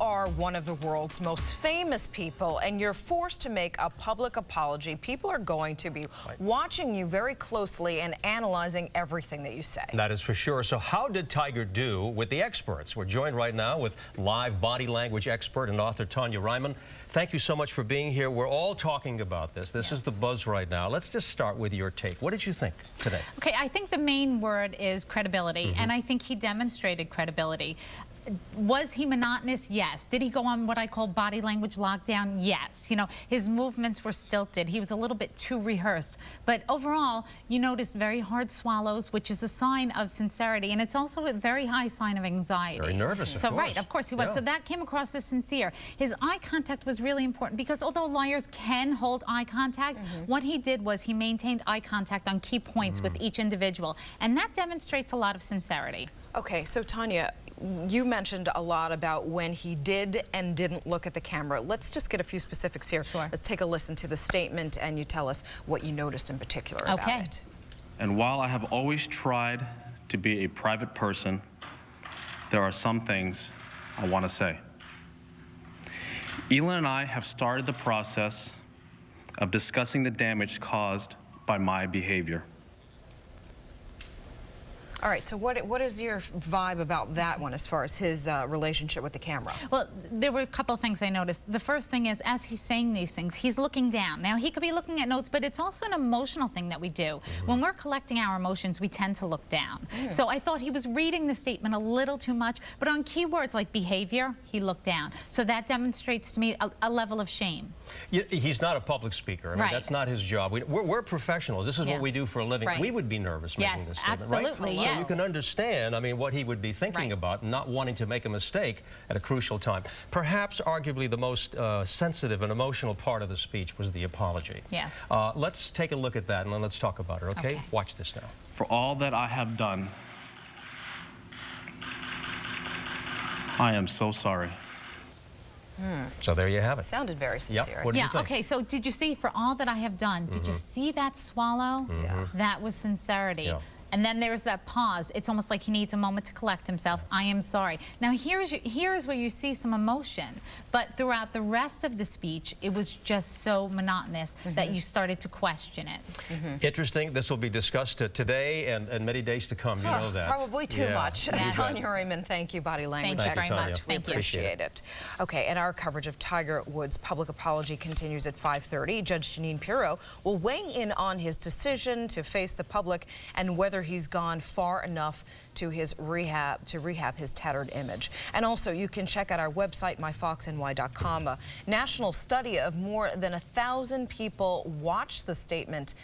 are one of the world's most famous people and you're forced to make a public apology, people are going to be watching you very closely and analyzing everything that you say. That is for sure. So how did Tiger do with the experts? We're joined right now with live body language expert and author Tonya Reiman. Thank you so much for being here. We're all talking about this. This is the buzz right now. Let's just start with your take. What did you think today? Okay, I think the main word is credibility, and I think he demonstrated credibility. Was he monotonous? Yes. Did he go on what I call body language lockdown? Yes. You know, his movements were stilted. He was a little bit too rehearsed. But overall, you notice very hard swallows, which is a sign of sincerity. And it's also a very high sign of anxiety. Very nervous, of course. Right, of course he was. Yeah. So that came across as sincere. His eye contact was really important because although liars can hold eye contact, what he did was he maintained eye contact on key points with each individual. And that demonstrates a lot of sincerity. Okay, so Tonya, you mentioned a lot about when he did and didn't look at the camera. Let's just get a few specifics here. Sure. Let's take a listen to the statement and you tell us what you noticed in particular about it. And while I have always tried to be a private person, there are some things I want to say. Elin and I have started the process of discussing the damage caused by my behavior. All right, so what is your vibe about that one as far as his relationship with the camera? Well, there were a couple of things I noticed. The first thing is, as he's saying these things, he's looking down. Now, he could be looking at notes, but it's also an emotional thing that we do. When we're collecting our emotions, we tend to look down. So I thought he was reading the statement a little too much, but on keywords like behavior, he looked down. So that demonstrates to me a level of shame. He's not a public speaker. I mean, that's not his job. We're professionals. This is what we do for a living. We would be nervous making this statement, absolutely, right? So you can understand, I mean, what he would be thinking about, not wanting to make a mistake at a crucial time. Perhaps, arguably, the most sensitive and emotional part of the speech was the apology. Yes. Let's take a look at that and then let's talk about it, okay? Watch this now. For all that I have done, I am so sorry. So there you have it. Sounded very sincere. What did you think? Okay, so did you see, for all that I have done, did you see that swallow? That was sincerity. And then there's that pause. It's almost like he needs a moment to collect himself. I am sorry. Now, here's where you see some emotion. But throughout the rest of the speech, it was just so monotonous that you started to question it. Interesting. This will be discussed today and many days to come. You know that. Probably too much. Tonya Reiman, thank you, body language Thank you very expert. much. We appreciate it. Okay, and our coverage of Tiger Woods' public apology continues at 5:30. Judge Janine Pirro will weigh in on his decision to face the public and whether he's gone far enough to rehab his tattered image. And also, you can check out our website, myfoxny.com. A national study of more than 1,000 people watched the statement